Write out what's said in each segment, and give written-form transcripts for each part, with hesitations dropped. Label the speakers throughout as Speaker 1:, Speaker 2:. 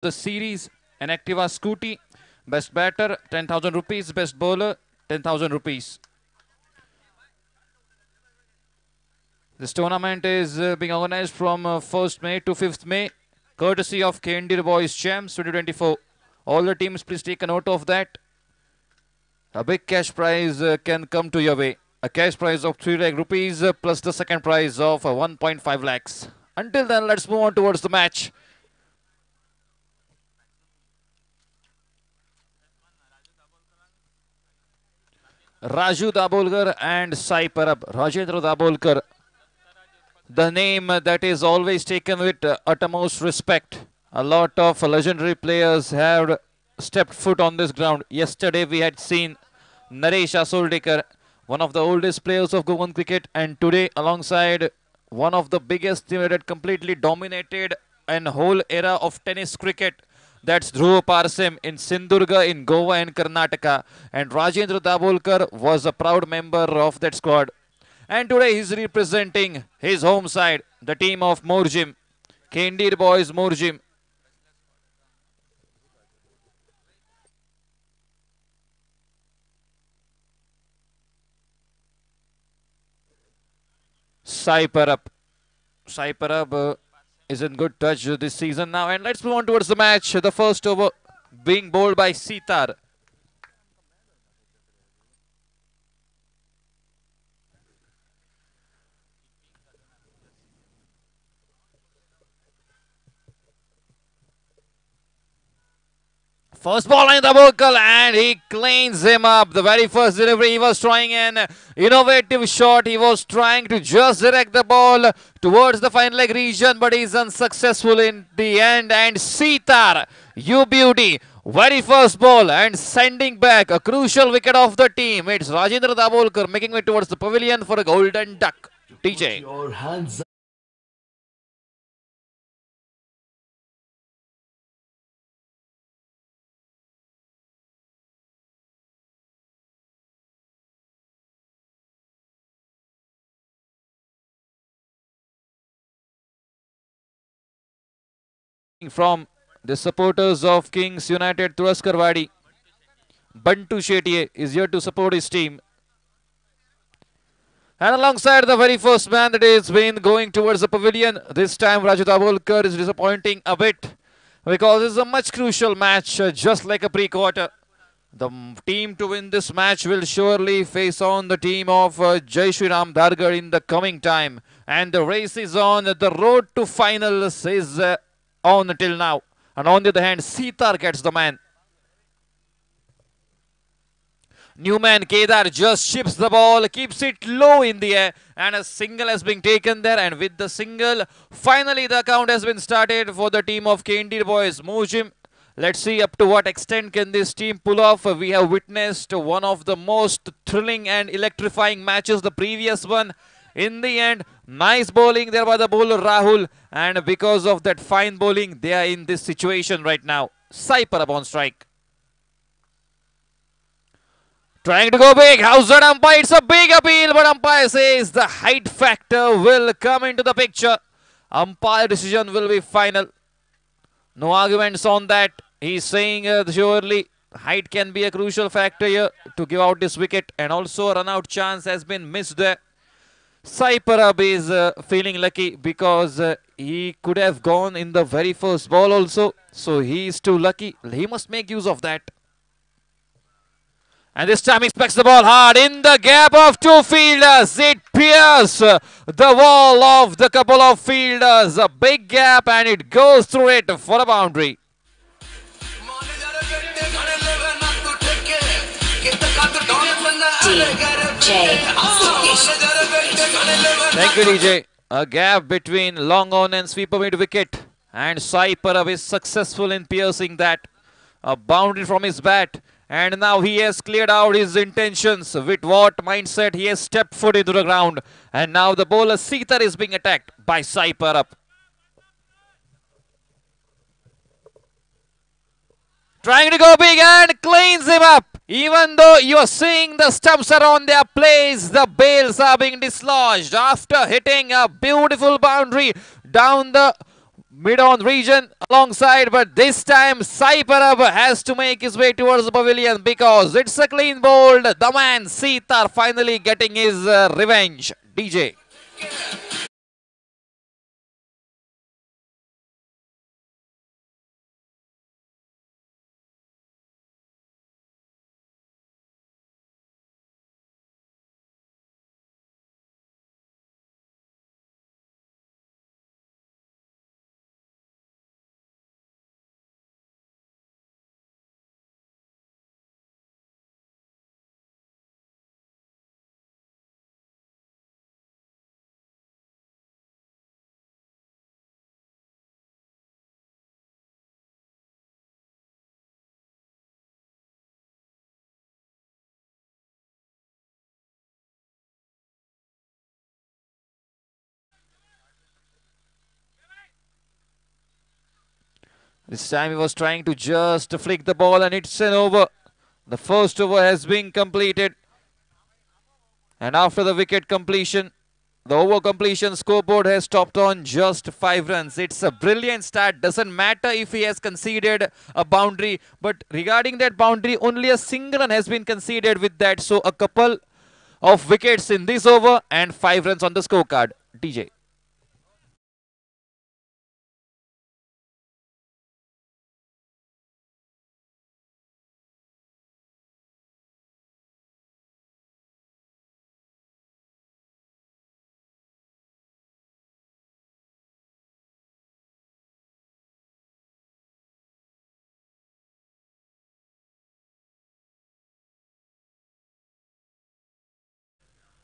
Speaker 1: the series, an Activa Scooty. Best batter, 10,000 rupees. Best bowler, 10,000 rupees. This tournament is being organized from 1st May to 5th May, courtesy of KND Boys Champs 2024. All the teams, please take a note of that. A big cash prize can come to your way. A cash prize of 3 lakh rupees plus the second prize of 1.5 lakhs. Until then, let's move on towards the match. Raju Dabolkar and Sai Parab. Rajendra Dabolkar, the name that is always taken with utmost respect. A lot of legendary players have stepped foot on this ground. Yesterday we had seen Naresh Asoldekar, one of the oldest players of Goan cricket, and today alongside one of the biggest team that completely dominated an whole era of tennis cricket. That's Dhruv Parsem in Sindhurga in Goa and Karnataka. And Rajendra Dabolkar was a proud member of that squad. And today he's representing his home side, the team of Morjim. KND Boys Morjim. Sai Parab. Sai Parab is in good touch this season now. And let's move on towards the match. The first over being bowled by Sitar. First ball in the vocal and he cleans him up. The very first delivery, he was trying an innovative shot. He was trying to just direct the ball towards the fine leg region, but he's unsuccessful in the end. And Sitar, you beauty. Very first ball and sending back a crucial wicket of the team. It's Rajendra Dabolkar making way towards the pavilion for a golden duck. TJ.
Speaker 2: Your hands
Speaker 1: From the supporters of Kings United, Turaskar Wadi, Bantu Shetye is here to support his team. And alongside the very first man that has been going towards the pavilion, this time Raju Dabolkar is disappointing a bit because it's a much crucial match, just like a pre-quarter. The team to win this match will surely face on the team of Jai Shri Ram Dhargar in the coming time. And the race is on. The road to finals is on till now. And on the other hand, Sitar gets the man. Newman Kedar just ships the ball, keeps it low in the air, and a single has been taken there. And with the single, finally the count has been started for the team of KND Boys Morjim. Let's see up to what extent can this team pull off. We have witnessed one of the most thrilling and electrifying matches, the previous one. In the end, nice bowling there by the bowler Rahul, and because of that fine bowling, they are in this situation right now. Sai Parab on strike. Trying to go big. How's that umpire? It's a big appeal, but umpire says the height factor will come into the picture. Umpire decision will be final. No arguments on that. He's saying surely height can be a crucial factor here to give out this wicket, and also a run-out chance has been missed there. Sai Parab is feeling lucky because he could have gone in the very first ball also. So he is too lucky. He must make use of that. And this time he specs the ball hard in the gap of two fielders. It pierces the wall of the couple of fielders. A big gap and it goes through it for a boundary. Thank you, DJ. A gap between long on and sweeper mid wicket. And Sai Parab is successful in piercing that. A boundary from his bat. And now he has cleared out his intentions. With what mindset he has stepped foot into the ground. And now the bowler Sitar is being attacked by Sai Parab. Trying to go big and cleans him up. Even though you are seeing the stumps are on their place, the bails are being dislodged after hitting a beautiful boundary down the mid-on region alongside, but this time Sai Parab has to make his way towards the pavilion because it's a clean bowled. The man Sitar finally getting his revenge. DJ. This time he was trying to just flick the ball and it's an over. The first over has been completed. And after the wicket completion, the over completion scoreboard has stopped on just 5 runs. It's a brilliant start. Doesn't matter if he has conceded a boundary. But regarding that boundary, only a single run has been conceded with that. So a couple of wickets in this over and 5 runs on the scorecard. DJ.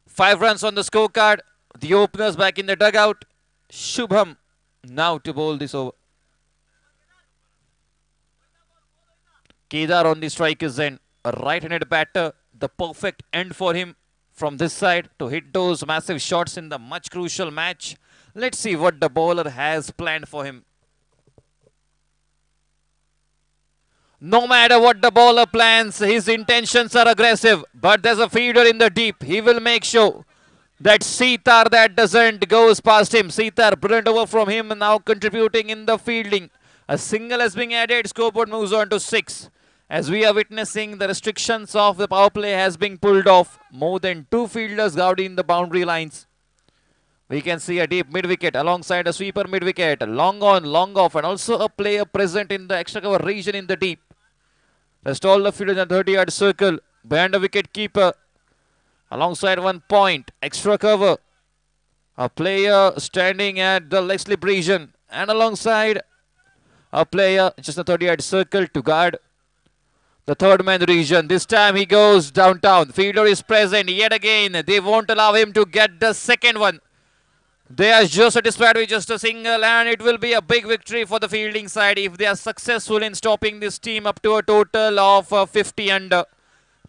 Speaker 1: Five runs on the scorecard. The openers back in the dugout. Shubham now to bowl this over. Kedar on the striker's end. A right-handed batter. The perfect end for him from this side to hit those massive shots in the much crucial match. Let's see what the bowler has planned for him. No matter what the bowler plans, his intentions are aggressive. But there's a feeder in the deep. He will make sure that Sitar that doesn't goes past him. Sitar, brilliant over from him, now contributing in the fielding. A single has been added. Scoreboard moves on to 6. As we are witnessing, the restrictions of the power play has been pulled off. More than 2 fielders guarding the boundary lines. We can see a deep mid-wicket alongside a sweeper mid-wicket. Long on, long off, and also a player present in the extra cover region in the deep. Rest all the fielders in the 30-yard circle. Behind the wicket keeper. Alongside 1 point. Extra cover. A player standing at the leg slip region. And alongside a player just a 30-yard circle to guard the third man region. This time he goes downtown. Fielder is present yet again. They won't allow him to get the second one. They are just satisfied with just a single, and it will be a big victory for the fielding side if they are successful in stopping this team up to a total of 50 under.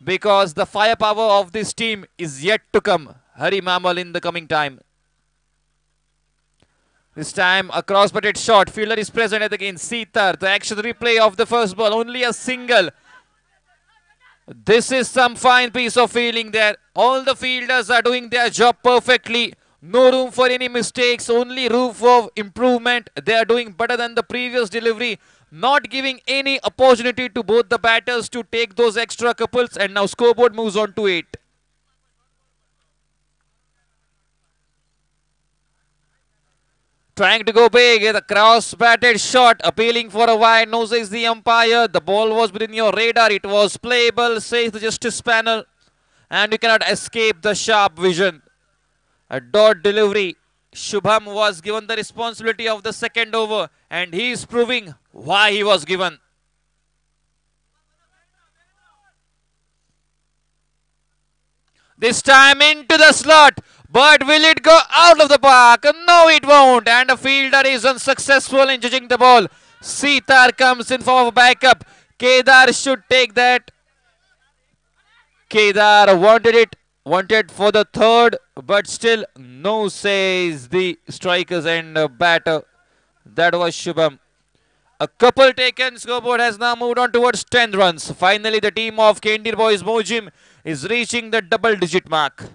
Speaker 1: Because the firepower of this team is yet to come. Hari Mamal in the coming time. This time a cross-butted shot. Fielder is present at again. Sitar, the action replay of the first ball. Only a single. This is some fine piece of fielding there. All the fielders are doing their job perfectly. No room for any mistakes, only room for improvement. They are doing better than the previous delivery, not giving any opportunity to both the batters to take those extra couples, and now scoreboard moves on to 8. Trying to go big, the cross-batted shot, appealing for a wide, no says the umpire. The ball was within your radar, it was playable, says the justice panel, and you cannot escape the sharp vision. A dot delivery. Shubham was given the responsibility of the second over, and he is proving why he was given. This time into the slot, but will it go out of the park? No, it won't, and the fielder is unsuccessful in judging the ball. Sitar comes in for a backup. Kedar should take that. Kedar wanted for the third, but still no, says the strikers and batter. That was Shubham. A couple taken. Scoreboard has now moved on towards 10 runs. Finally, the team of Kendir Boys Mojim is reaching the double-digit mark.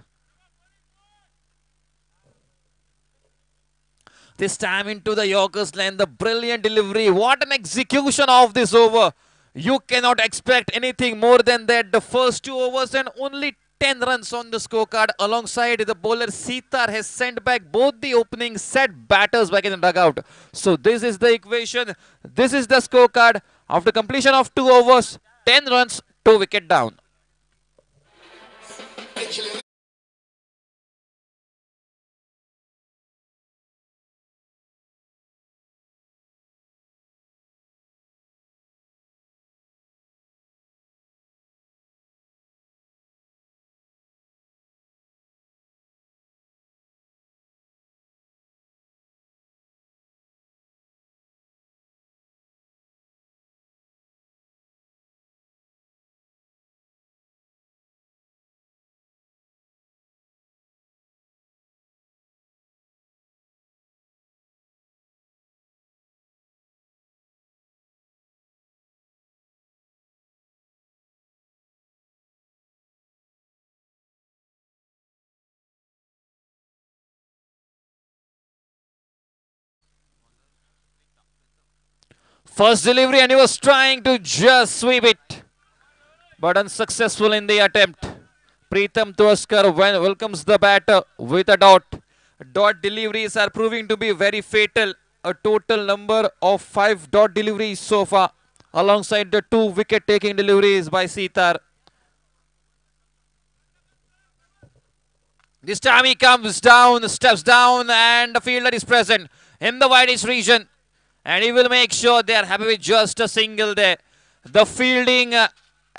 Speaker 1: This time into the Yorker's lane, the brilliant delivery. What an execution of this over. You cannot expect anything more than that. The first 2 overs and only 10 runs on the scorecard. Alongside the bowler Sitar has sent back both the opening set batters back in the dugout. So this is the equation. This is the scorecard. After completion of 2 overs, 10 runs, 2 wicket down. First delivery and he was trying to just sweep it, but unsuccessful in the attempt. Pritham Tuaskar welcomes the batter with a dot. Dot deliveries are proving to be very fatal. A total number of 5 dot deliveries so far, alongside the 2 wicket-taking deliveries by Sitar. This time he comes down, steps down, and the fielder is present in the widest region. And he will make sure they are happy with just a single there. The fielding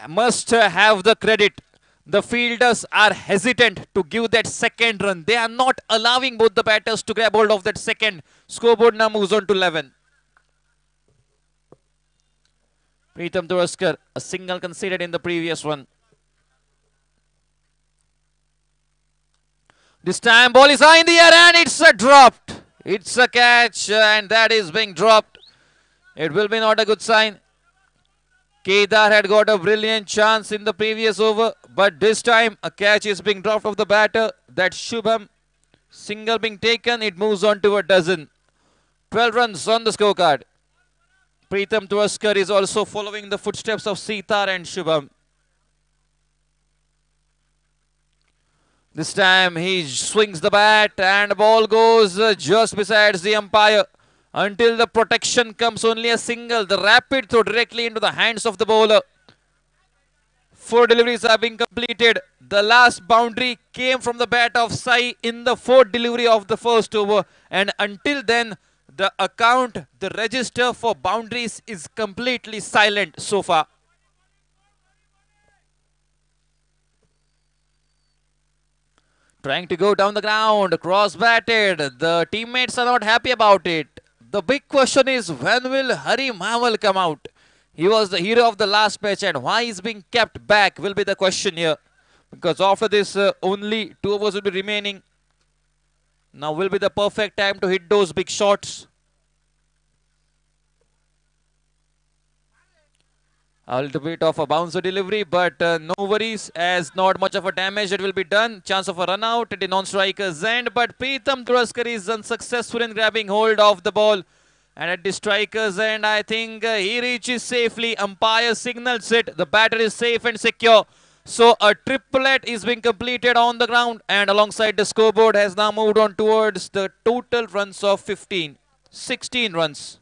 Speaker 1: must have the credit. The fielders are hesitant to give that second run. They are not allowing both the batters to grab hold of that second. Scoreboard now moves on to 11. Pritham Tuaskar, a single conceded in the previous one. This time ball is high in the air and it's a dropped. It's a catch and that is being dropped. It will be not a good sign. Kedar had got a brilliant chance in the previous over, but this time a catch is being dropped off the batter. That Shubham. Single being taken, it moves on to a dozen. 12 runs on the scorecard. Pritham Tuaskar is also following the footsteps of Sitar and Shubham. This time he swings the bat and the ball goes just besides the umpire. Until the protection comes, only a single. The rapid throw directly into the hands of the bowler. 4 deliveries are being completed. The last boundary came from the bat of Sai in the 4th delivery of the first over. And until then, the account, the register for boundaries is completely silent so far. Trying to go down the ground, cross-batted. The teammates are not happy about it. The big question is, when will Hari Mamal come out? He was the hero of the last match, and why he's being kept back will be the question here. Because after this, only 2 overs will be remaining. Now will be the perfect time to hit those big shots. A little bit of a bouncer delivery, but no worries, as not much of a damage that will be done. Chance of a run out at the non-striker's end, but Pritham Tuaskar is unsuccessful in grabbing hold of the ball. And at the striker's end, I think he reaches safely. Umpire signals it. The batter is safe and secure. So a triplet is being completed on the ground, and alongside the scoreboard has now moved on towards the total runs of 15. 16 runs.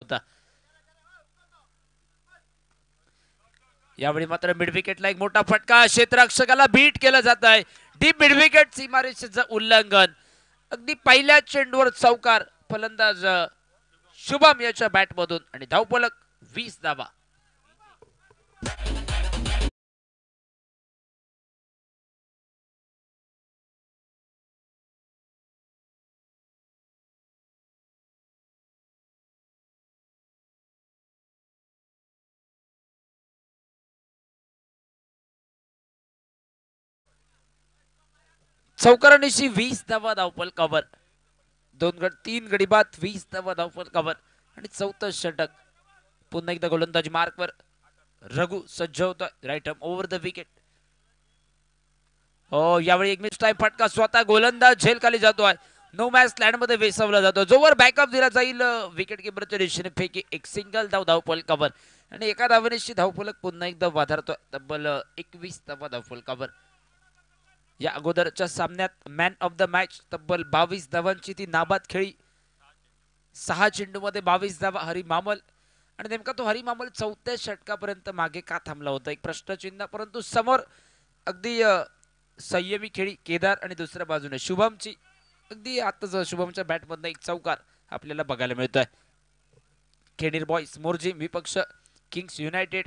Speaker 2: होता. यावेळी मात्र mid विकेटला एक मोठा फटका, क्षेत्ररक्षकाला beat केलं जात आहे. Deep mid wicket, सीमारेषेचं उल्लंघन. अगदी पहिल्या चेंडूवर चौकार, फलंदाज शुभम याच्या बॅटमधून आणि धावफलक 20 धावा. चौकारानिशी 20 धावा, धावफलकावर 3 गडी बाद, 20 धावा, धावफलकावर आणि चौथं षटक. पुन्हा एकदा गोलंदाजी मार्कवर रघु सज्ज होतोय. Right arm over the wicket. हो, यावेळी एक मिस टाइम फटका, स्वतः गोलंदाज झेल खाली जातोय. नो मॅच लँड मध्ये वेसवला जातो. जोवर बॅकअप दिला जाईल विकेट किपरच्या दिशेने फेकी, एक सिंगल धाव, धावफलकावर आणि एका धावनेशी धावफलक पुन्हा एकदा वाधारतोय. तब्बल 21 धावा, धावफलकावर. या अगोदरच्या सामन्यात मॅन ऑफ द मॅच तब्बल 22 धावांची ती नाबाद खेळी. 6 चेंडूमध्ये 22 धावा हरी मामल. आणि नेमका तो हरी मामल चौथ्या षटकापर्यंत मागे का थांबला होता, एक प्रश्नचिन्ह. परंतु समोर अगदी संयमी खेळी केदार आणि दुसऱ्या बाजूने शुभमची. अगदी आताच शुभमच्या बॅटमधनं एक चौकार आपल्याला बघायला मिळतोय. खेडीर बॉयज मोरजिम विपक्ष किंग्स युनायटेड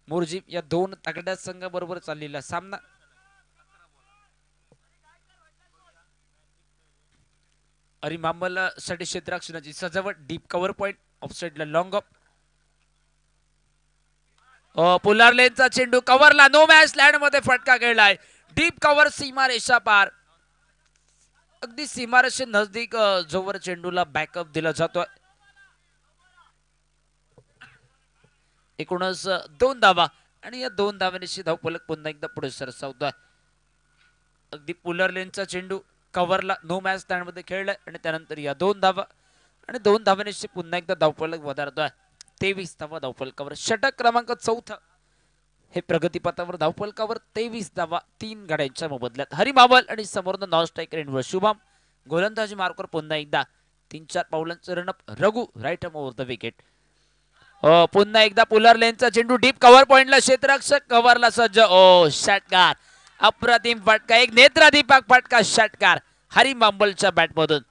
Speaker 2: मोरजिम या दोन तगड्या संघाबरोबर चाललेला सामना. हरी मामल साठी क्षेत्ररक्षणाची सजावट, डीप कव्हर पॉइंट, ऑफसाइडला लॉंग ऑफ. पुलार लेनचा चेंडू कव्हरला, नो मॅच लँड मध्ये फटका खेळलाय. डीप कव्हर, सीमारेषा पार. अगदी सीमारेषे नजदीक जोवर चेंडूला बॅकअप दिला जातोय. एकूणच 2 धावा आणि या 2 धावांशी धावफलक पुन्हा एकदा पुढे सरसावतोय. अगदी पुलर लेनचा चेंडू कव्हरला, नो मॅच लँड मध्ये खेळलाय आणि त्यानंतर या 2 धावा आणि 2 धावांशी पुन्हा एकदा धावफलक वधारतोय. 23 धावा, धावफलकावर. षटक क्रमांक 4 हे प्रगतीपथावर. धावफलकावर 23 धावा, 3 गाड्यांच्या मोबदल्यात. हरी मामल आणि समोरनं नॉन स्ट्रायकर एंडवर शुभम. गोलंदाजी मार्कवर पुन्हा एकदा 3-4 पावलांचं run up Raghu, right arm over the wicket. पुन्हा एकदा पुलर लेनचा चेंडू डीप कव्हर पॉइंटला, क्षेत्ररक्षक कव्हरला सज्ज. षटकार, अप्रतिम फटका, एक नेत्रादीपक फटका, षटकार हरी मांबलच्या बॅटमधून.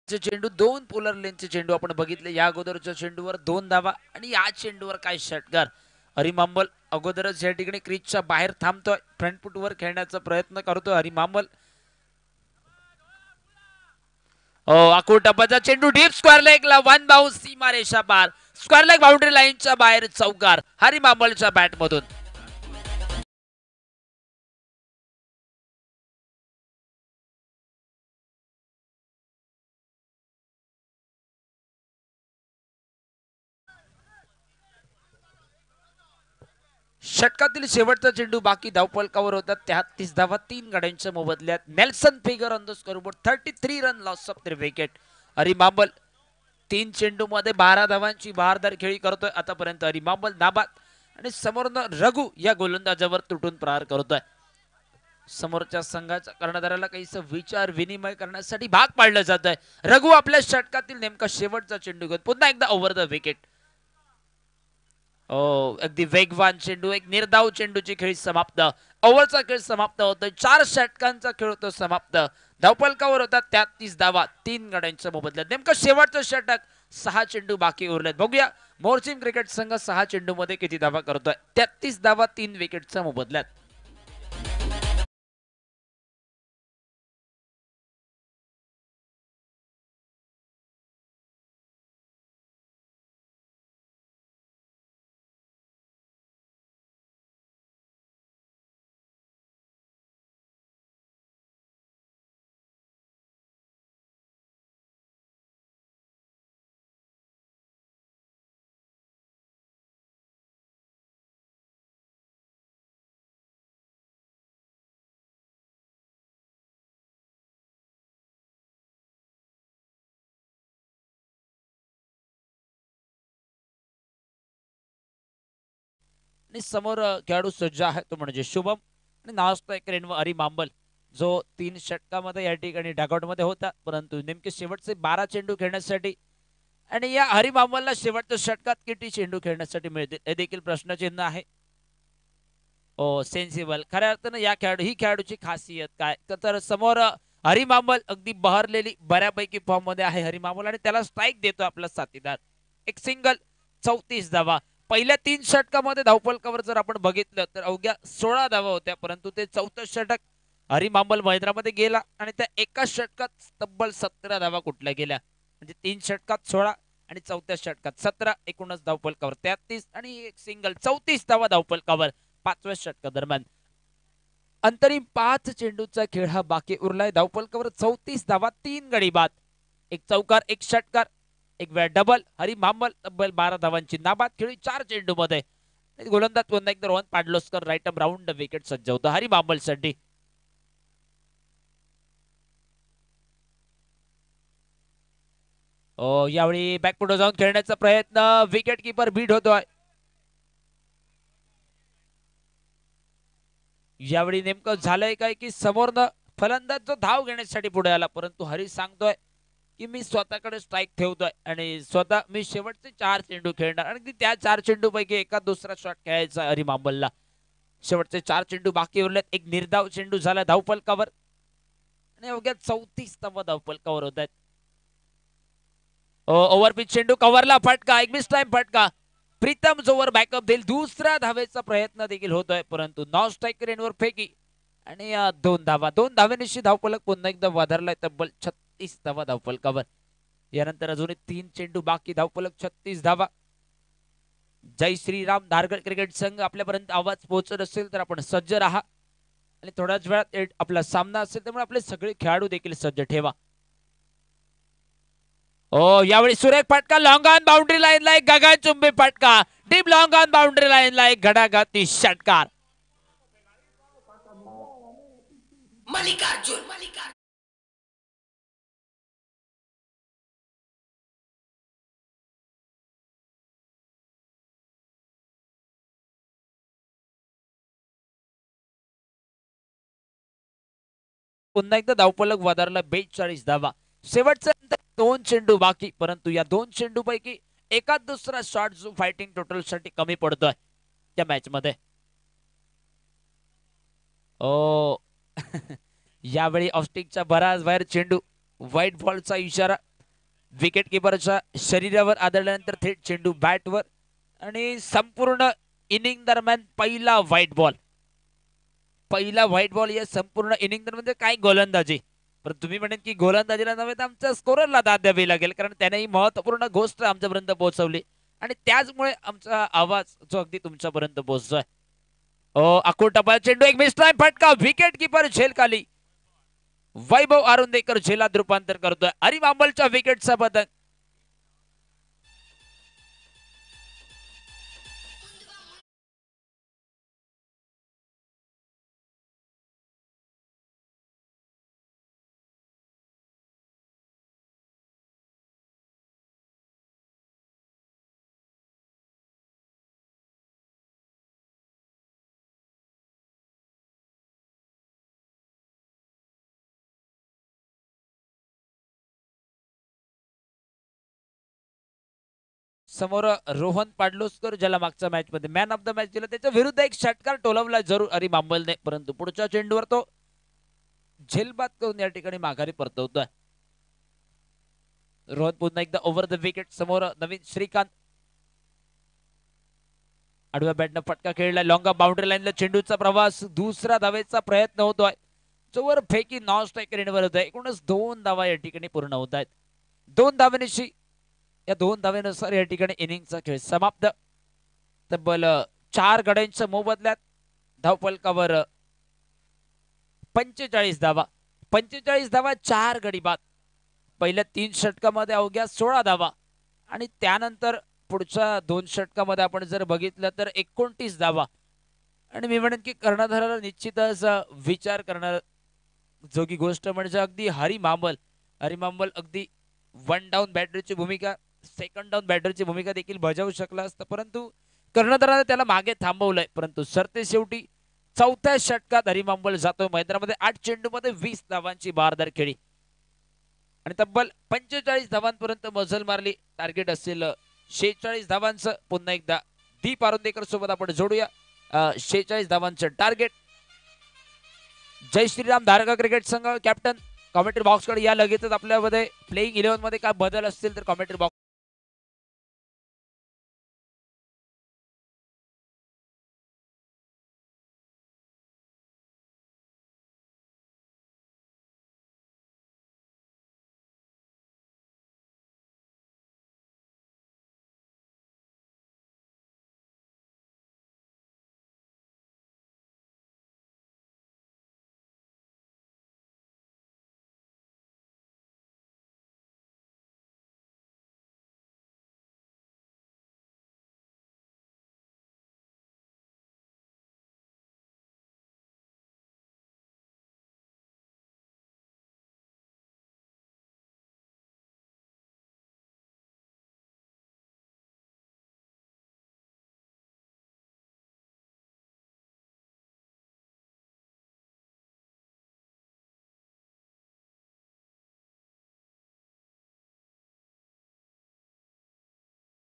Speaker 2: चेंडू 2 पोलर लेनचे चेंडू आपण बघितले. या अगोदरच्या चेंडूवर 2 धावा आणि या चेंडूवर काय षटकार. हरी मांबल अगोदरच या ठिकाणी क्रीजच्या बाहेर थांबतोय, फ्रंट फुटवर खेळण्याचा प्रयत्न करतोय हरी मांबल. टप्पाचा चेंडू डीप स्क्वेअर लेगला, 1 बाउंस, सीमारेषा पार. स्क्वेअर लेग बाउंड्री लाईनच्या बाहेर चौकार हरी मांबलच्या बॅटमधून. षटकातील शेवटचा चेंडू बाकी धावफलकावर होता. 33 धावा, 3 गाड्यांच्या मोबदल्यात. Nelson figure on the scoreboard, 33 run, loss of 3 wicket. Hari Mambal 3 चेंडू मध्ये 12 धावांची बहारदार खेळी करतोय आतापर्यंत. हरी मांबल नाबाद आणि समोरनं रघु या गोलंदाजावर तुटून प्रहार करतोय. समोरच्या संघाच्या कर्णधाराला काहीसं विचार विनिमय करण्यासाठी भाग पाडलं जात आहे. रघु आपल्या षटकातील नेमका शेवटचा चेंडू घेऊन पुन्हा एकदा ओव्हर द विकेट. अगदी वेगवान चेंडू, एक निर्धाव चेंडूची खेळी समाप्त. ओव्हरचा खेळ समाप्त होतोय. 4 षटकांचा खेळ होतो समाप्त. धावफलकावर होता 33 धावा, 3 गाड्यांच्या मोबदल्यात. नेमकं शेवटचं षटक, 6 चेंडू बाकी उरलेत. बघूया मोरजिम क्रिकेट संघ 6 चेंडू मध्ये किती धावा करतोय. 33 धावा, 3 विकेटच्या मोबदल्यात. आणि समोर खेळाडू सज्ज आहे तो म्हणजे शुभम आणि नास्तायकर व हरी मांबल जो 3 षटकामध्ये या ठिकाणी डगआउटमध्ये होता, परंतु नेमके शेवटचे 12 चेंडू खेळण्यासाठी आणि या हरी मांबलला शेवटच्या षटकात किती चेंडू खेळण्यासाठी मिळतील हे देखील प्रश्नचिन्ह आहे. ओ सेन्सिबल खऱ्या अर्थानं या ही खेळाडूची खासियत काय तर समोर हरी मांबल अगदी बहरलेली बऱ्यापैकी फॉर्म मध्ये आहे हरी मांबल आणि त्याला स्ट्राईक देतो आपला साथीदार. एक सिंगल 34 धावा. पहिल्या 3 षटकामध्ये धावफल कव्हर जर आपण बघितलं तर अवघ्या 16 धावा होत्या, परंतु ते 4थं षटक हरी मांबल मैदानामध्ये गेला आणि त्या एका षटकात तब्बल 17 धावा कुठल्या गेल्या. म्हणजे 3 षटकात 16 आणि 4थ्या षटकात 17 एकूणच धावफल कव्हर 33 आणि एक सिंगल 34 धावा धावफल कव्हर 5व्या षटकादरम्यान. अंतरिम 5 चेंडूचा खेळ हा बाकी उरलाय. धावफल कव्हर 34 धावा 3 गडी बाद, एक चौकार, एक षटकार, एक वेळ डबल. हरी मांबल तब्बल 12 धावांची नाबाद खेळी 4 चेंडू मध्ये. गोलंदाज पुन्हा एकदा रोहन पाडलोसकर राईट अप राऊंड विकेट सज्ज होतो हरी मांबल साठी. यावेळी बॅकफुट जाऊन खेळण्याचा प्रयत्न, विकेट किपर बीट होतोय. यावेळी नेमकं झालंय काय की समोरनं फलंदाज जो धाव घेण्यासाठी पुढे आला, परंतु हरी सांगतोय की मी स्वतःकडे स्ट्राईक ठेवतोय आणि स्वतः मी शेवटचे 4 चेंडू खेळणार आणि त्या 4 चेंडू पैकी एका दुसरा शॉट खेळायचा हरी मांबलला. शेवटचे 4 चेंडू बाकी उरलेत. एक निर्धाव चेंडू झाला धावफल कव्हर आणि अवघ्या 34 धावफल कव्हर होत आहेत. ओव्हरपिच चेंडू कव्हरला फटका, एक मिस टाइम फटका. प्रीतम जोवर बॅकअप देईल दुसऱ्या धावेचा प्रयत्न देखील होतोय, परंतु नॉन स्ट्रायकर एंडवर फेकी आणि 2 धावा. 2 धावेनिशी धावफलक पुन्हा एकदा वधारलाय तब्बल 36 धावा धावफल कव्हर. यानंतर अजून 3 चेंडू बाकी, धावफलक 36 धावा. जय श्रीराम धारगड क्रिकेट संघ आपल्यापर्यंत आवाज पोहोचत असेल तर आपण सज्ज राहा आणि थोड्याच वेळात आपला सामना असेल त्यामुळे आपले सगळे खेळाडू देखील सज्ज ठेवा. यावेळी सुरेख फटका लॉंग ऑन बाउंड्री लाईन ला एक गगनचुंबी फटका, deep long on boundary line ला एक घडाघाती षटकार. मल्लिकार्जुन पुन्हा एकदा धावफलक वधारला 42 धावा. शेवटचा 2 चेंडू बाकी, परंतु या 2 चेंडू पैकी एका दुसरा शॉट जो फायटिंग टोटल साठी कमी पडतोय त्या मॅच मध्ये. यावेळी ऑस्टिकच्या बराच बाहेर चेंडू, व्हाईट बॉलचा इशारा, विकेट किपरच्या शरीरावर आदळल्यानंतर थेट चेंडू बॅटवर आणि संपूर्ण इनिंग दरम्यान पहिला व्हाईट बॉल. पहिला व्हाईट बॉल या संपूर्ण इनिंग दरम्यान काय गोलंदाजी. पण तुम्ही म्हणेन की गोलंदाजीला नव्हे तर आमच्या स्कोररला दाद द्यावी लागेल, कारण त्याने महत्वपूर्ण गोष्ट आमच्यापर्यंत पोहोचवली आणि त्याचमुळे आमचा आवाज जो अगदी तुमच्यापर्यंत पोहोचतोय. अकोट टपाल चेंडू, एक मिस टाइम फटका, विकेट किपर झेल खाली. वैभव आरुंदेकर झेलात रूपांतर करतोय. हरी मांबलच्या विकेटचा पतंग. समोर रोहन पाडलोसकर ज्याला मागच्या मॅच मध्ये मॅन ऑफ द मॅच दिला, त्याच्या विरुद्ध एक षटकार टोलवला जरूर हरी मांबलने, परंतु पुढच्या चेंडूवर तो झेलबाद करून या ठिकाणी माघारी परतवतोय. रोहन पुन्हा एकदा ओव्हर द विकेट. समोर नवीन श्रीकांत आडव्या बॅटनं फटका खेळला, लॉंग बाउंड्री लाईनला चेंडूचा प्रवास, दुसरा धावेचा प्रयत्न होतोय जोवर फेकी नॉन स्ट्रायकर एंडवर होत आहे. एकूणच 2 धावा या ठिकाणी पूर्ण होत आहेत. 2 धावेनिशी या 2 धावेनुसार या ठिकाणी इनिंगचा खेळ समाप्त. तब्बल 4 गड्यांच्या मोबदल्यात धावफलकावर 45 धावा. 45 धावा 4 गडी बाद. पहिल्या 3 षटकामध्ये अवघ्या 16 धावा आणि त्यानंतर पुढच्या 2 षटकामध्ये आपण जर बघितलं तर 29 धावा. आणि मी म्हणेन की कर्णधाराला निश्चितच विचार करणार जोगी गोष्ट म्हणजे अगदी हरी मांबल अगदी 1 डाऊन बॅटरीची भूमिका, सेकंड डाऊन बॅटरीची भूमिका देखील बजावू शकला असता, परंतु कर्णधाराने त्याला मागे थांबवलंय, परंतु सरते शेवटी चौथ्या षटकात हरिमांबल जातोय मैदानामध्ये. 8 चेंडूमध्ये 20 धावांची भारदार खेळी आणि तब्बल 45 धावांपर्यंत मजल मारली. टार्गेट असेल 46 धावांचं. पुन्हा एकदा दीप आरोंदेकर सोबत आपण जोडूया. 46 धावांचं टार्गेट. जय श्रीराम धारका क्रिकेट संघ कॅप्टन कॉमेंट्री बॉक्स कडे या. लगेचच आपल्यामध्ये प्लेइंग 11 मध्ये काय बदल असतील तर कॉमेंट्री बॉक्स.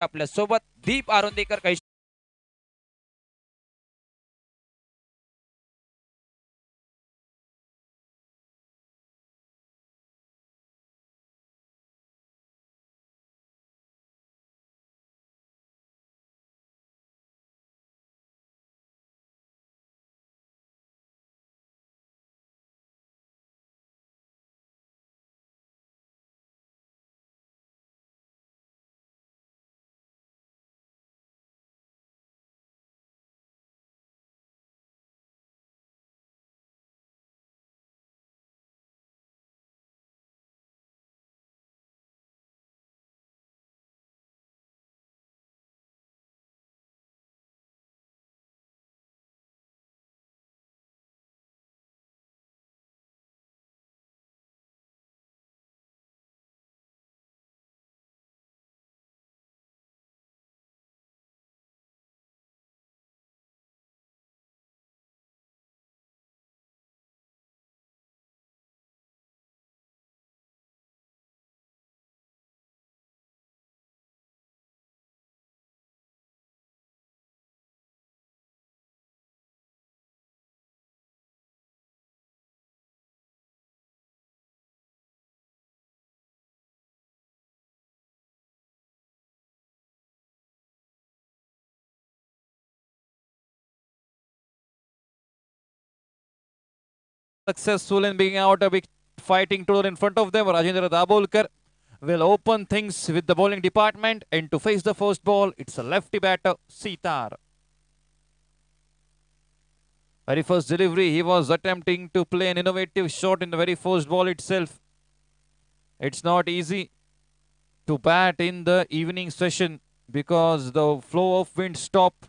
Speaker 2: आपल्या सोबत दीप आरोंदेकर काही
Speaker 1: successful in bringing out a big fighting total in front of them. Rajendra Dabolkar will open things with the bowling department, and to face the first ball, it's a lefty batter, Sitar. Very first delivery, he was attempting to play an innovative shot in the very first ball itself. It's not easy to bat in the evening session because the flow of wind stop.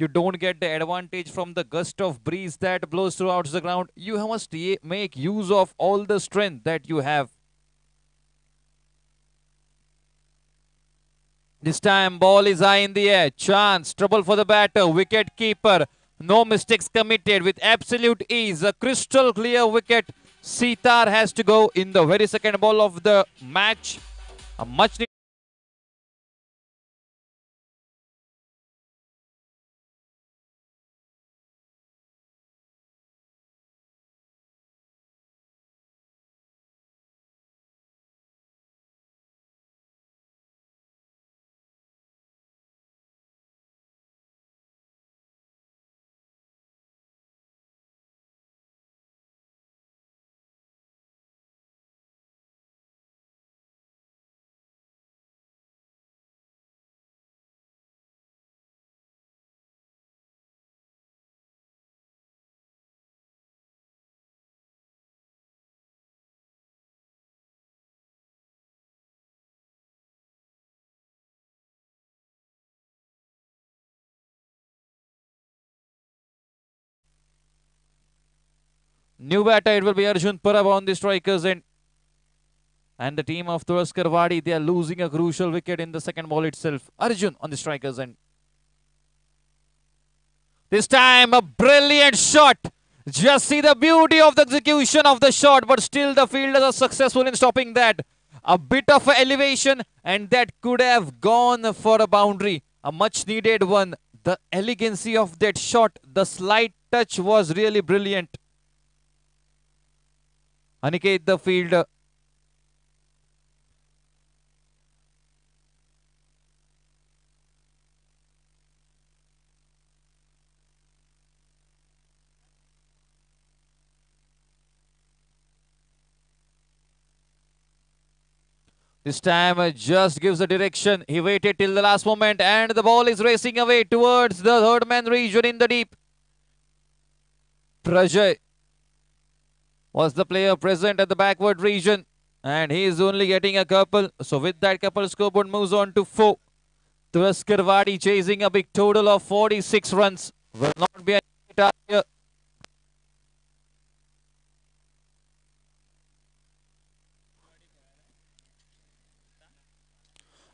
Speaker 1: You don't get the advantage from the gust of breeze that blows throughout the ground. You must make use of all the strength that you have. This time ball is high in the air. Chance, trouble for the batter, wicket keeper. No mistakes committed with absolute ease. A crystal clear wicket. Sitar has to go in the very second ball of the match. A much new batter. It will be Arjun Parab on the strikers end. And the team of Turaskar Wadi, they are losing a crucial wicket in the second ball itself. Arjun on the strikers end. This time a brilliant shot. Just see the beauty of the execution of the shot, but still the fielders are successful in stopping that. A bit of elevation and that could have gone for a boundary. A much needed one. The elegancy of that shot, the slight touch was really brilliant. Aniket, the fielder. This time just gives the direction. He waited till the last moment and the ball is racing away towards the third man region in the deep. Prajay was the player present at the backward region and he is only getting a couple. So with that couple, scoreboard moves on to 4. Turaskar Wadi chasing a big total of 46 runs. Will not be a here.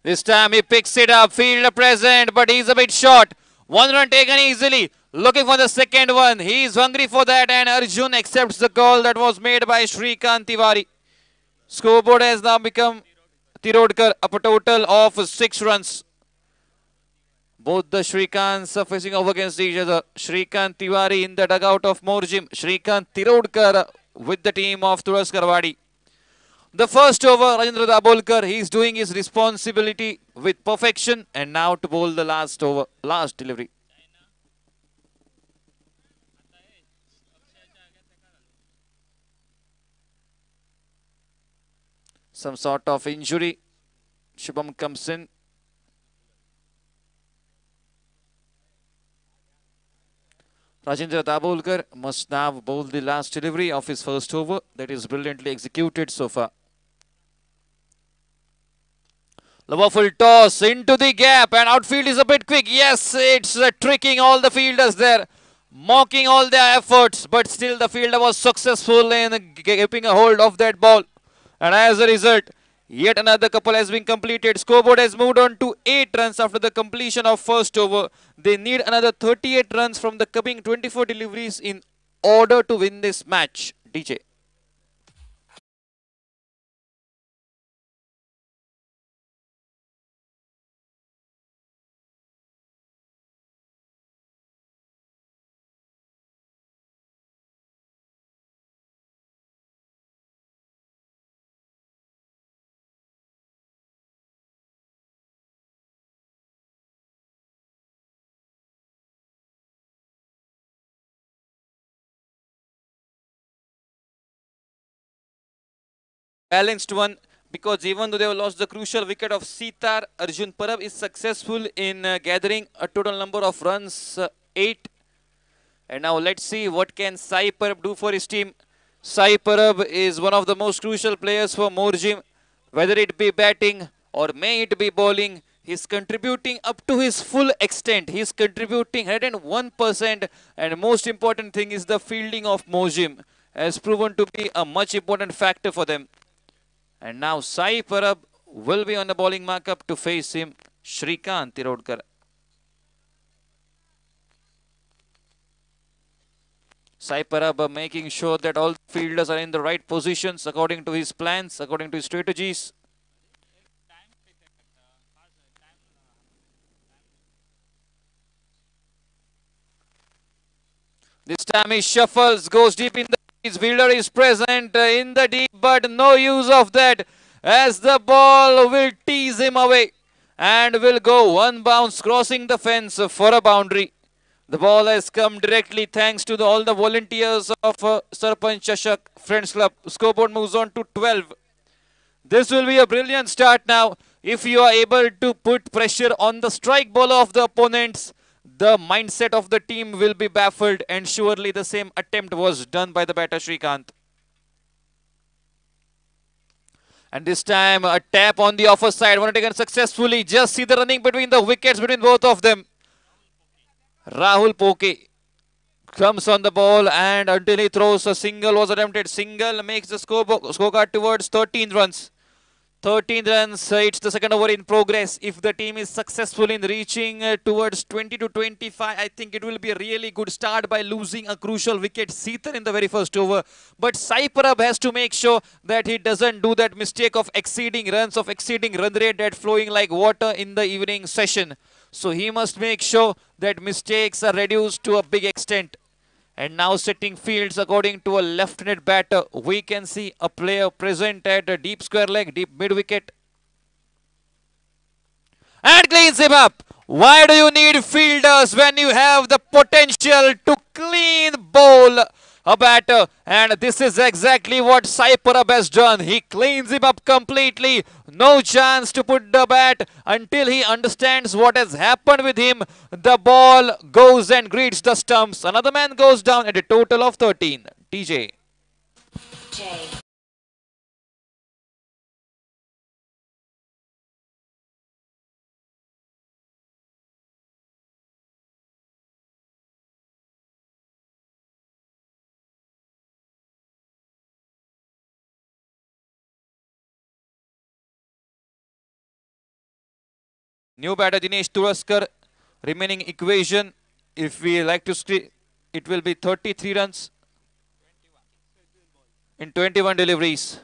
Speaker 1: This time he picks it up, fielder present, but he's a bit short. 1 run taken easily. Looking for the second one. He's hungry for that and Arjun accepts the call that was made by Shrikant Tiwari. Scoreboard has now become Tirodkar, up a total of 6 runs. Both the Shrikants are facing off against each other. Shrikant Tiwari in the dugout of Morjim. Shrikant Tirodkar with the team of Turaskar Wadi. The first over, Rajendra Dabolkar, he is doing his responsibility with perfection and now to bowl the last over, last delivery. Some sort of injury. Shubham comes in. Rajendra Dabolkar must now bowl the last delivery of his first over. That is brilliantly executed so far. Powerful toss into the gap and outfield is a bit quick. Yes, it's tricking all the fielders there, mocking all their efforts, but still the fielder was successful in keeping a hold of that ball. And as a result, yet another couple has been completed. Scoreboard has moved on to 8 runs after the completion of first over. They need another 38 runs from the coming 24 deliveries in order to win this match. DJ. Balanced one, because even though they have lost the crucial wicket of Sitar, Arjun Parab is successful in gathering a total number of runs, 8. And now let's see what can Sai Parab do for his team. Sai Parab is one of the most crucial players for Morjim. Whether it be batting or may it be bowling, he's contributing up to his full extent. He's contributing 101%, and most important thing is the fielding of Morjim has proven to be a much important factor for them. And now Sai Parab will be on the bowling markup to face him, Shrikant Tirodkar. Sai Parab making sure that all fielders are in the right positions according to his plans, according to his strategies. This time he shuffles, goes deep in the his fielder is present in the deep, but no use of that as the ball will tease him away and will go one bounce crossing the fence for a boundary. The ball has come directly thanks to all the volunteers of Sarpanch Chashak Friends Club. Scoreboard moves on to 12. This will be a brilliant start now. If you are able to put pressure on the strike bowler of the opponents, the mindset of the team will be baffled, and surely the same attempt was done by the batter Shrikant. And this time a tap on the offer side, one taken successfully. Just see the running between the wickets between both of them. Rahul Poke comes on the ball and until he throws a single was attempted. Single makes the scorecard towards 13 runs. 13 runs, it's the second over in progress. If the team is successful in reaching towards 20 to 25, I think it will be a really good start by losing a crucial wicket, Seethan, in the very first over. But Sai Parab has to make sure that he doesn't do that mistake of exceeding runs, of exceeding run rate, that flowing like water in the evening session. So he must make sure that mistakes are reduced to a big extent. And now setting fields according to a left-handed batter. We can see a player present at a deep square leg, deep mid-wicket. And cleans him up. Why do you need fielders when you have the potential to clean bowl a batter? And this is exactly what Sai Parab has done. He cleans him up completely. No chance to put the bat until he understands what has happened with him. The ball goes and greets the stumps. Another man goes down at a total of 13. TJ. New batter Dinesh Turaskar. Remaining equation, if we like to see, it will be 33 runs in 21 deliveries.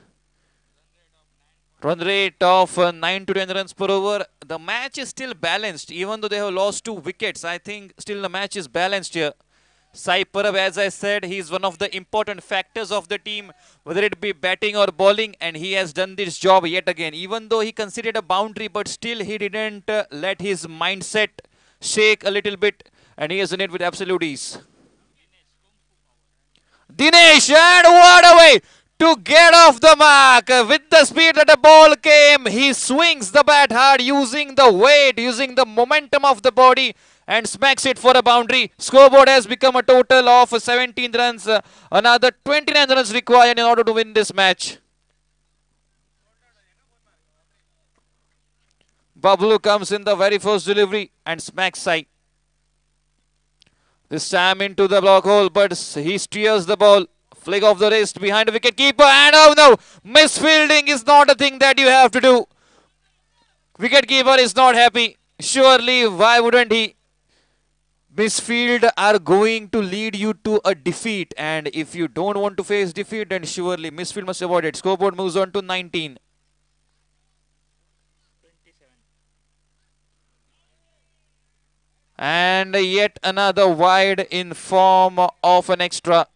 Speaker 1: Run rate of 9 to 10 runs per over. The match is still balanced, even though they have lost 2 wickets. I think still the match is balanced here. Sai Parab, as I said, he is one of the important factors of the team, whether it be batting or bowling, and he has done this job yet again. Even though he conceded a boundary, but still he didn't let his mindset shake a little bit, and he has done it with absolute ease. Dinesh, and what a way to get off the mark. With the speed that the ball came, he swings the bat hard using the weight, using the momentum of the body, and smacks it for a boundary. Scoreboard has become a total of 17 runs. Another 29 runs required in order to win this match. Bablu comes in the very first delivery and smacks Sai. This time into the block hole, but he steers the ball. Flick of the wrist behind the wicket keeper, and oh no, misfielding is not a thing that you have to do. Wicket keeper is not happy. Surely, why wouldn't he? Misfield are going to lead you to a defeat, and if you don't want to face defeat, then surely misfield must avoid it. Scoreboard moves on to 19. And yet another wide in form of an extra.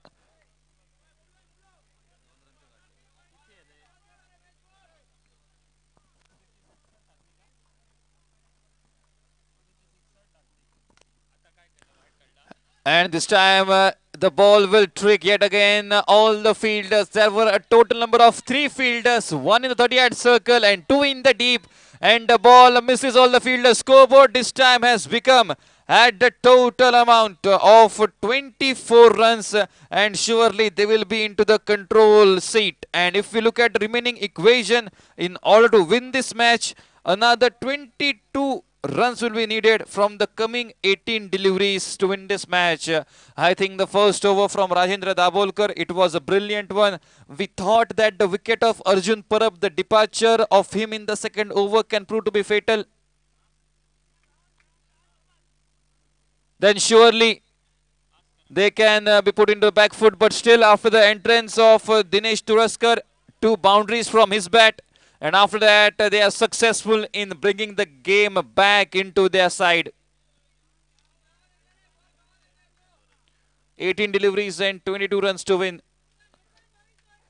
Speaker 1: And this time the ball will trick yet again all the fielders. There were a total number of 3 fielders, 1 in the 30-yard circle and 2 in the deep. And the ball misses all the fielders. Scoreboard this time has become at the total amount of 24 runs, and surely they will be into the control seat. And if we look at the remaining equation, in order to win this match, another 22 runs will be needed from the coming 18 deliveries to win this match. I think the first over from Rajendra Dabolkar, it was a brilliant one. We thought that the wicket of Arjun Parab, the departure of him in the second over, can prove to be fatal. Then surely they can be put into the back foot, but still after the entrance of Dinesh Turaskar, 2 boundaries from his bat, and after that they are successful in bringing the game back into their side. 18 deliveries and 22 runs to win.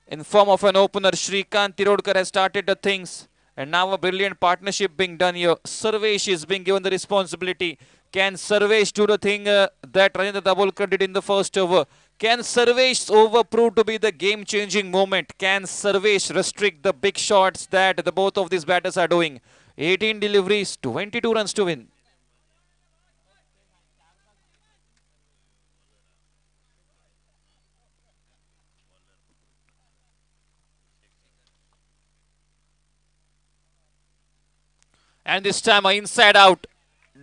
Speaker 1: In form of an opener, Shrikant Tirodkar has started the things, and now a brilliant partnership being done here. Sarvesh is being given the responsibility. Can Sarvesh do the thing that Rajendra Dabolkar did in the first over? Can Sarvesh's over prove to be the game-changing moment? Can Sarvesh restrict the big shots that the both of these batters are doing? 18 deliveries, 22 runs to win. And this time inside out.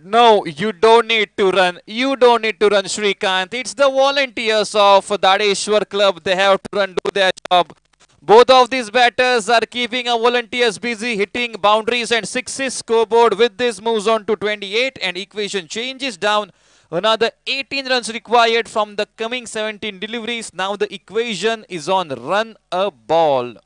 Speaker 1: No, you don't need to run. You don't need to run, Shrikant. It's the volunteers of Dadeshwar Club. They have to run, do their job. Both of these batters are keeping our volunteers busy hitting boundaries and sixes. Scoreboard with this moves on to 28 and equation changes down. Another 18 runs required from the coming 17 deliveries. Now the equation is on run a ball.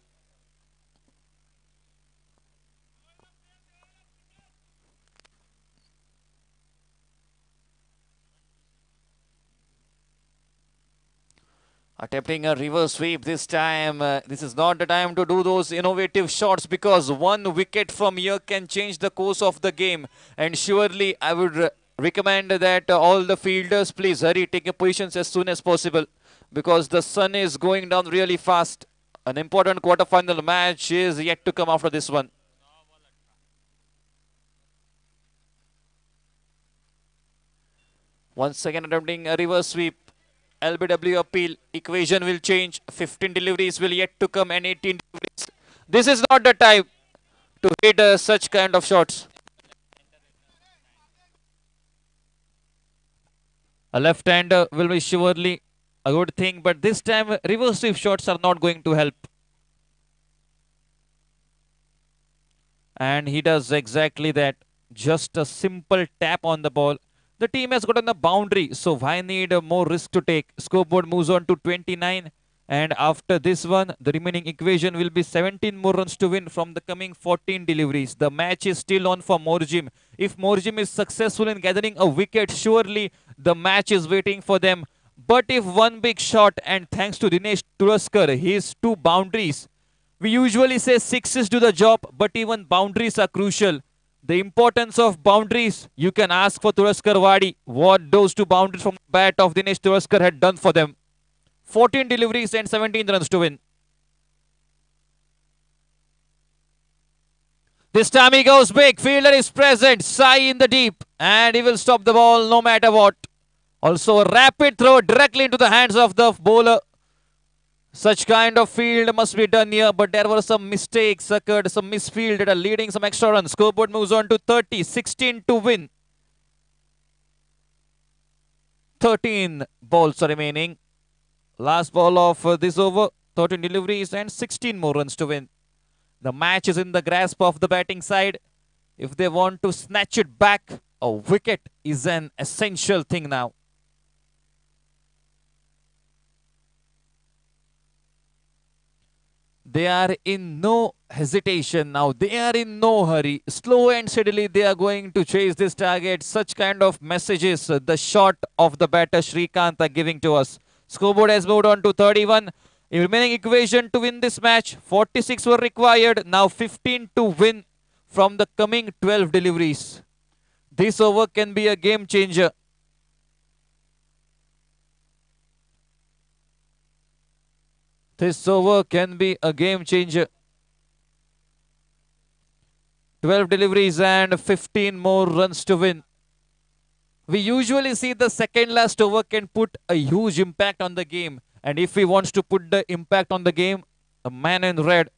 Speaker 1: Attempting a reverse sweep this time. This is not the time to do those innovative shots because one wicket from here can change the course of the game. And surely I would recommend that all the fielders please hurry, take your positions as soon as possible because the sun is going down really fast. An important quarterfinal match is yet to come after this one. Once again attempting a reverse sweep. LBW appeal, equation will change, 15 deliveries will yet to come and 18 deliveries. This is not the time to hit such kind of shots. A left-hander will be surely a good thing, but this time reverse sweep shots are not going to help. And he does exactly that, just a simple tap on the ball. The team has gotten a boundary, so why need more risk to take? Scoreboard moves on to 29. And after this one, the remaining equation will be 17 more runs to win from the coming 14 deliveries. The match is still on for Morjim. If Morjim is successful in gathering a wicket, surely the match is waiting for them. But if one big shot, and thanks to Dinesh Turaskar, his two boundaries, we usually say sixes do the job, but even boundaries are crucial. The importance of boundaries, you can ask for Turaskar Wadi what those two boundaries from the bat of Dinesh Turaskar had done for them. 14 deliveries and 17 runs to win. This time he goes big. Fielder is present. Sai in the deep. And he will stop the ball no matter what. Also a rapid throw directly into the hands of the bowler. Such kind of field must be done here, but there were some mistakes occurred, some misfield that are leading some extra runs. Scoreboard moves on to 30, 16 to win. 13 balls are remaining. Last ball of this over, 13 deliveries and 16 more runs to win. The match is in the grasp of the batting side. If they want to snatch it back, a wicket is an essential thing now. They are in no hesitation now. They are in no hurry. Slow and steadily they are going to chase this target. Such kind of messages the shot of the batter Shrikant are giving to us. Scoreboard has moved on to 31. In remaining equation to win this match, 46 were required. Now 15 to win from the coming 12 deliveries. This over can be a game changer. This over can be a game changer. 12 deliveries and 15 more runs to win. We usually see the second last over can put a huge impact on the game. And if he wants to put the impact on the game, a man in red,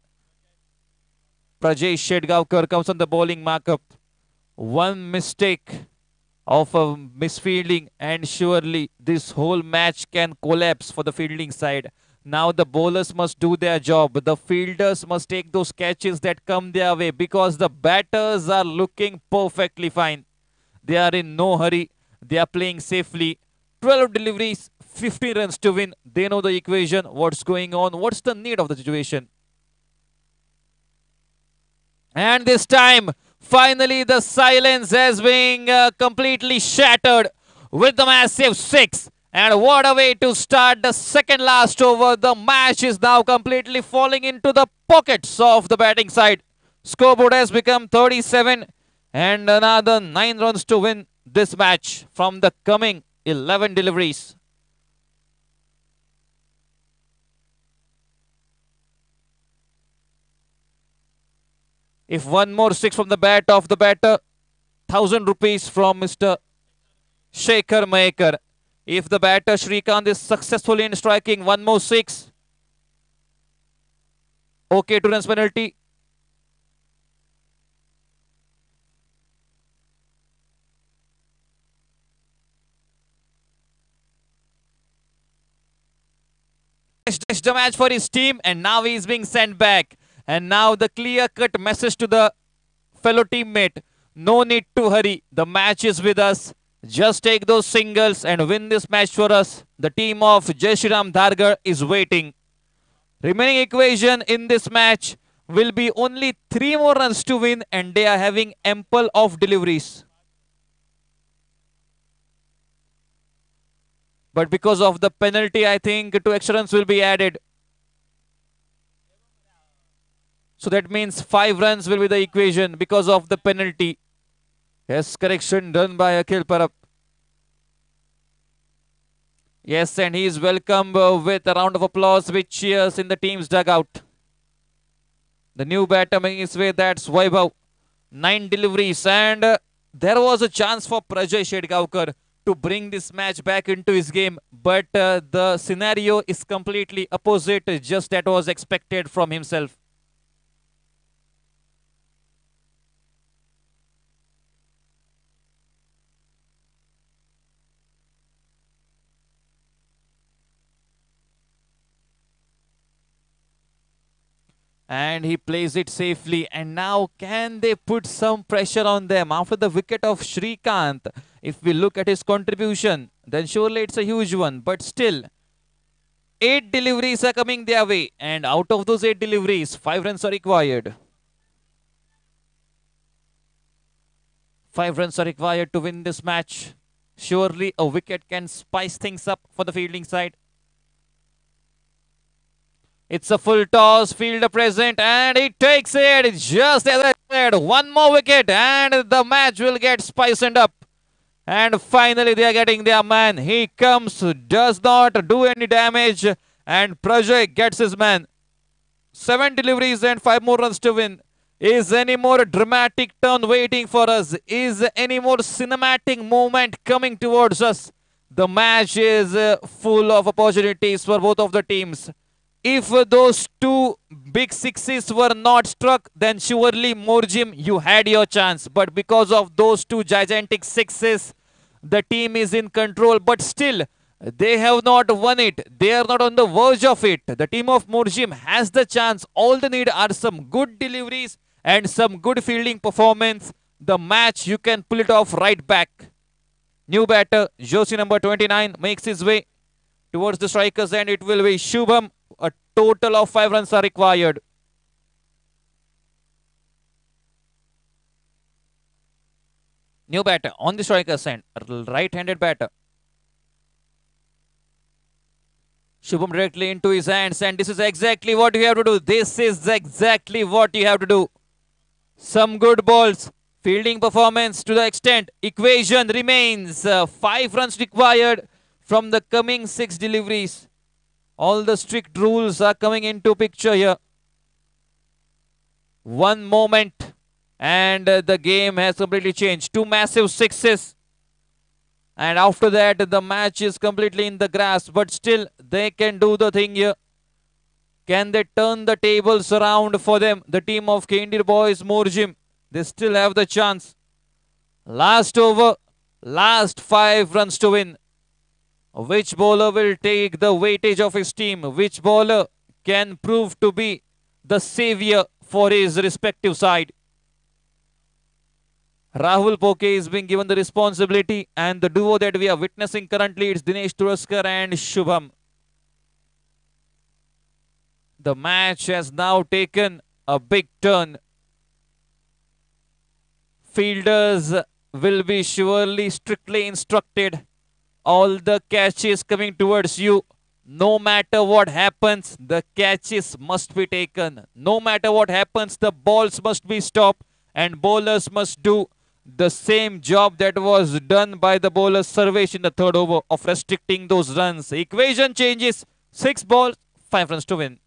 Speaker 1: Prajesh Shedgavkar, comes on the bowling markup. One mistake of a misfielding and surely this whole match can collapse for the fielding side. Now the bowlers must do their job. The fielders must take those catches that come their way because the batters are looking perfectly fine. They are in no hurry. They are playing safely. 12 deliveries, 15 runs to win. They know the equation, what's going on, what's the need of the situation. And this time, finally, the silence has been completely shattered with the massive 6. And what a way to start the second last over. The match is now completely falling into the pockets of the batting side. Scoreboard has become 37 and another 9 runs to win this match from the coming 11 deliveries. If one more 6 from the bat of the batter, 1,000 rupees from Mr. Shekhar Mahekar. If the batter Shrikant is successful in striking one more 6, okay, 2 runs penalty. the match for his team, and now he is being sent back. And now the clear-cut message to the fellow teammate: no need to hurry. The match is with us. Just take those singles and win this match for us. The team of Jai Shri Ram Dhargar is waiting. Remaining equation in this match will be only 3 more runs to win, and they are having ample of deliveries. But because of the penalty, I think 2 extra runs will be added. So that means 5 runs will be the equation because of the penalty. Yes, correction done by Akhil Parab. Yes, and he is welcomed with a round of applause with cheers in the team's dugout. The new batter making his way, that's Vaibhav. 9 deliveries, and there was a chance for Prajay Shedgaonkar to bring this match back into his game, but the scenario is completely opposite, just that was expected from himself. And he plays it safely. And now can they put some pressure on them after the wicket of Shrikant? If we look at his contribution, then surely it's a huge one. But still, 8 deliveries are coming their way. And out of those 8 deliveries, 5 runs are required. 5 runs are required to win this match. Surely a wicket can spice things up for the fielding side. It's a full toss, fielder present, and he takes it. Just as I said, 1 more wicket, and the match will get spiced up. And finally, they are getting their man. He comes, does not do any damage, and Prajay gets his man. 7 deliveries and 5 more runs to win. Is any more dramatic turn waiting for us? Is any more cinematic moment coming towards us? The match is full of opportunities for both of the teams. If those 2 big sixes were not struck, then surely Moorjim, you had your chance. But because of those 2 gigantic sixes, the team is in control. But still, they have not won it. They are not on the verge of it. The team of Moorjim has the chance. All they need are some good deliveries and some good fielding performance. The match, you can pull it off right back. New batter, jersey number 29, makes his way towards the strikers, and it will be Shubham. A total of 5 runs are required. New batter on the striker's end, right-handed batter. Shubham directly into his hands, and this is exactly what you have to do. This is exactly what you have to do. Some good balls, fielding performance to the extent. Equation remains 5 runs required from the coming 6 deliveries. All the strict rules are coming into picture here. 1 moment and the game has completely changed. 2 massive sixes. And after that, the match is completely in the grasp. But still, they can do the thing here. Can they turn the tables around for them? The team of Kendir Boys, Moorjim. They still have the chance. Last over. Last 5 runs to win. Which bowler will take the weightage of his team? Which bowler can prove to be the savior for his respective side? Rahul Poke is being given the responsibility, and the duo that we are witnessing currently is Dinesh Turaskar and Shubham. The match has now taken a big turn. Fielders will be surely strictly instructed. All the catches coming towards you. No matter what happens, the catches must be taken. No matter what happens, the balls must be stopped. And bowlers must do the same job that was done by the bowler Sarvesh in the 3rd over of restricting those runs. Equation changes. 6 balls, 5 runs to win.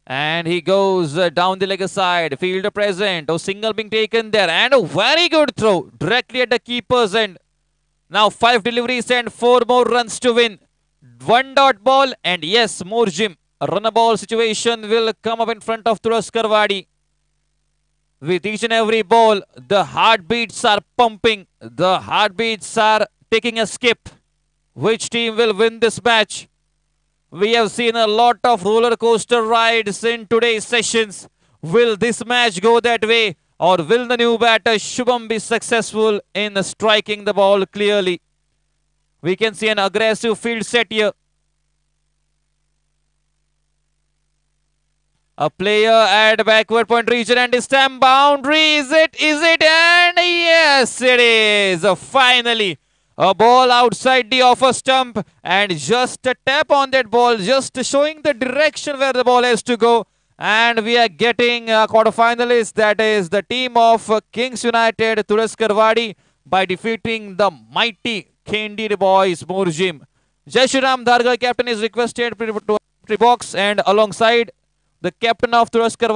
Speaker 1: And he goes down the leg side. Fielder present. Oh, single being taken there. And a very good throw directly at the keeper's end. Now 5 deliveries and 4 more runs to win. 1 dot ball. And yes, Moorjim. A run ball situation will come up in front of Turaskar Wadi. With each and every ball, the heartbeats are pumping. The heartbeats are taking a skip. which team will win this match. We have seen a lot of roller coaster rides in today's sessions. Will this match go that way, or will the new batter Shubham be successful in striking the ball clearly? We can see an aggressive field set here. A player at backward point region and stamp boundary. Is it? Is it? And yes, it is. Finally, a ball outside the offer stump and just a tap on that ball, just showing the direction where the ball has to go. And we are getting quarterfinalists. That is the team of Kings United, Turaskarwadi, by defeating the mighty Khendir boys, Morjim. Jai Shri Ram Dhargal captain is requested to box, and alongside the captain of Turaskarwadi.